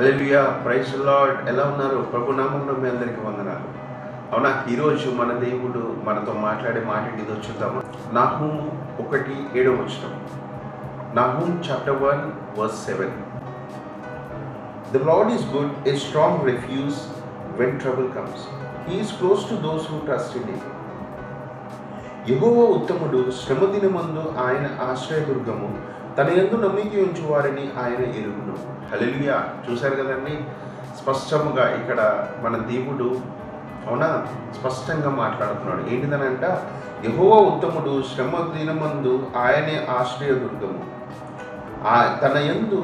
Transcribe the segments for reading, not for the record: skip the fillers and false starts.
హల్లెలూయా, praise lord. ఎలా ఉన్నారు? ప్రభు నామములో మీ అందరికీ వందనాలు. అవునా, ఈరోజు మన దేవుడు మనతో మాట్లాడే మాట ఇదో చూద్దామా? నాహూము 1:7. నాహూమ్ chapter 1 verse 7. The Lord is good, a strong refuge when trouble comes. He is close to those who trust in him. యెహోవా ఉత్తముడు, శ్రమ దినమందు ఆయన ఆశ్రయదుర్గము, తన యందు నమ్మిక ఉంచు వారిని ఆయన ఎరుగును. హల్లెలూయా. చూశారు కదండి, స్పష్టముగా ఇక్కడ మన దేవుడు అవునా స్పష్టంగా మాట్లాడుతున్నాడు. ఏంటిదనంట, యెహోవా ఉత్తముడు, శ్రమ దినమందు ఆయనే ఆశ్రయదుర్గము. తన యందు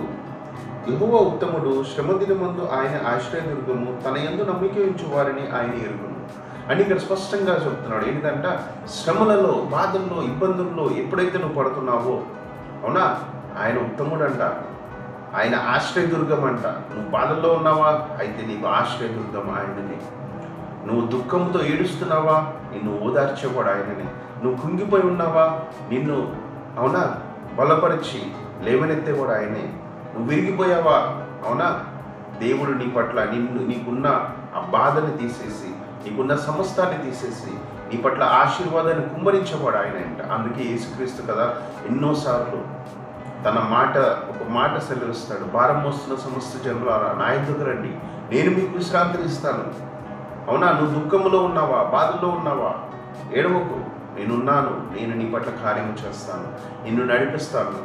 యెహోవా ఉత్తముడు, శ్రమ దినమందు ఆయన ఆశ్రయదుర్గము, తన యందు నమ్మిక ఉంచు వారిని ఆయన ఎరుగును అని ఇక్కడ స్పష్టంగా చెప్తున్నాడు. ఏంటంటే శ్రమలలో, బాధల్లో, ఇబ్బందుల్లో ఎప్పుడైతే నువ్వు పడుతున్నావో అవునా, ఆయన ఉత్తముడు అంట, ఆయన ఆశ్రయదుర్గం అంట. నువ్వు బాధల్లో ఉన్నావా, అయితే నీకు ఆశ్రయదుర్గం ఆయననే. నువ్వు దుఃఖంతో ఏడుస్తున్నావా, నిన్ను ఓదార్చేవాడు ఆయననే. నువ్వు కుంగిపోయి ఉన్నావా, నిన్ను అవునా బలపరిచి లేవనెత్తేవాడు ఆయనే. నువ్వు విరిగిపోయావా, అవునా, దేవుడు నీ పట్ల నీకున్న ఆ బాధని తీసేసి, నీకున్న సమస్తాన్ని తీసేసి నీ పట్ల ఆశీర్వాదాన్ని కుమ్మరించేవాడు ఆయన అంట. అందుకే యేసుక్రీస్తు కదా ఎన్నోసార్లు తన ఒక మాట సెలవిస్తాడు, భారం మోస్తున్న సమస్త జనులారా నా యొద్దకు రండి, నేను మీకు విశ్రాంతిని ఇస్తాను. అవునా, నువ్వు దుఃఖంలో ఉన్నావా, బాధల్లో ఉన్నావా, ఏడవకు, నేనున్నాను, నేను నీ పట్ల కార్యము చేస్తాను, నిన్ను నడిపిస్తాను.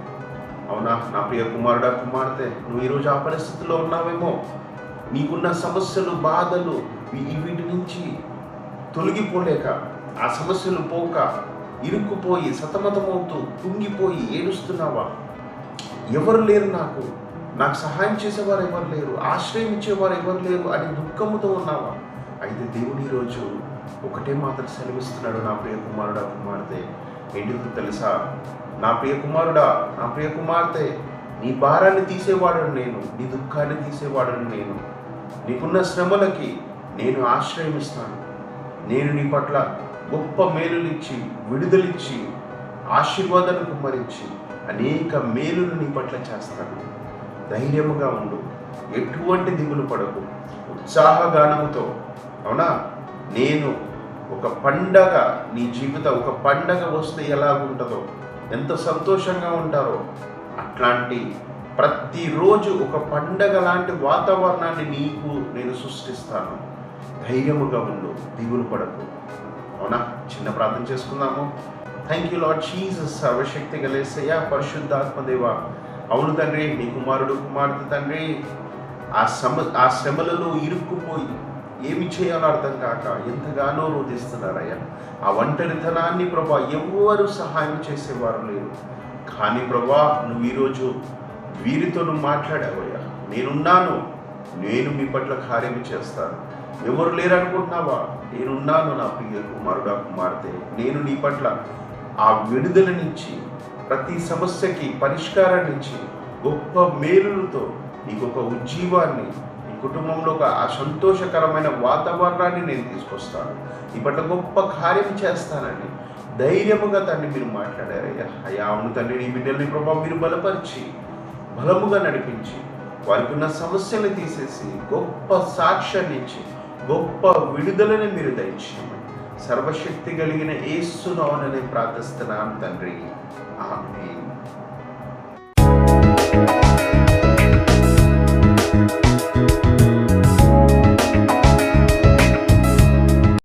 అవునా నా ప్రియ కుమారుడా, కుమార్తె, నువ్వు ఈరోజు ఆ పరిస్థితిలో ఉన్నావేమో, నీకున్న సమస్యలు, బాధలు వీటి నుంచి తొలగిపోలేక, ఆ సమస్యలు పోక, ఇరుక్కుపోయి సతమతమవుతూ కుంగిపోయి ఏడుస్తున్నావా, ఎవరు లేరు, నాకు సహాయం చేసేవారు ఎవరు లేరు, ఆశ్రయం ఇచ్చేవారు ఎవరు లేరు అని దుఃఖముతో ఉన్నావా? అయితే దేవుడు ఈరోజు ఒకటే మాత్రం సెలవిస్తున్నాడు, నా ప్రియ కుమారుడా, కుమార్తె. ఏంటిదో తెలుసా? నా ప్రియ కుమారుడా, నా ప్రియ కుమార్తె, నీ భారాన్ని తీసేవాడను నేను, నీ దుఃఖాన్ని తీసేవాడను నేను. నీకున్న శ్రమలకి నేను ఆశ్రయం ఇస్తాను. నేను నీ పట్ల గొప్ప మేలులిచ్చి, విడుదలిచ్చి, ఆశీర్వాదాన్ని కుమ్మరించి అనేక మేలులు నీ పట్ల చేస్తాను. ధైర్యముగా ఉండు, ఎటువంటి దిగులు పడకు, ఉత్సాహగానముతో అవునా, నేను ఒక పండగ, నీ జీవితం ఒక పండగ వస్తే ఎలాగుంటుందో, ఎంత సంతోషంగా ఉంటారో అట్లాంటి ప్రతిరోజు ఒక పండగ లాంటి వాతావరణాన్ని నేను సృష్టిస్తాను. ధైర్యముగా ఉండు, దిగులు పడకు. అవునా, చిన్న ప్రార్థన చేసుకుందాము. థ్యాంక్ యూ లార్డ్ జీసస్, సర్వశక్తి గల యేసయ్యా, పరిశుద్ధాత్మదేవ. అవును తండ్రి, నీ కుమారుడు, కుమార్తె తండ్రి ఆ శ్రమలలో ఇరుక్కుపోయి ఏమి చేయాలో అర్థం కాక ఎంతగానో రోధిస్తున్నారయ్యా. ఆ ఒంటరితనాన్ని ప్రభా ఎవ్వరూ సహాయం చేసేవారు లేరు. కానీ ప్రభా, నువ్వు ఈరోజు వీరితో నువ్వు మాట్లాడావయ్యా. నేనున్నాను, నేను మీ పట్ల కార్యం చేస్తాను. ఎవరు లేరనుకుంటున్నావా? నేనున్నాను నా ప్రియ కుమారుడా, కుమార్తె. నేను నీ పట్ల ఆ విడుదలనిచ్చి, ప్రతి సమస్యకి పరిష్కారాన్నిచ్చి, గొప్ప మేలులతో నీకు ఒక ఉజ్జీవాన్ని, నీ కుటుంబంలో ఒక సంతోషకరమైన వాతావరణాన్ని నేను తీసుకొస్తాను. నీ పట్ల గొప్ప కార్యం చేస్తానని ధైర్యముగా తండ్రి మీరు మాట్లాడారయ్యా. అయ్యా అవును తండ్రి, నీ బిడ్డల్ని ప్రభావం మీరు బలపరిచి, బలముగా నడిపించి, వారికి ఉన్న సమస్యలు తీసేసి, గొప్ప సాక్ష్యాన్ని ఇచ్చి, గొప్ప విడుదలని మీరు దయచేయమని సర్వశక్తి కలిగిన యేసు నామమున ప్రార్థిస్తున్నాను తండ్రి. ఆమేన్.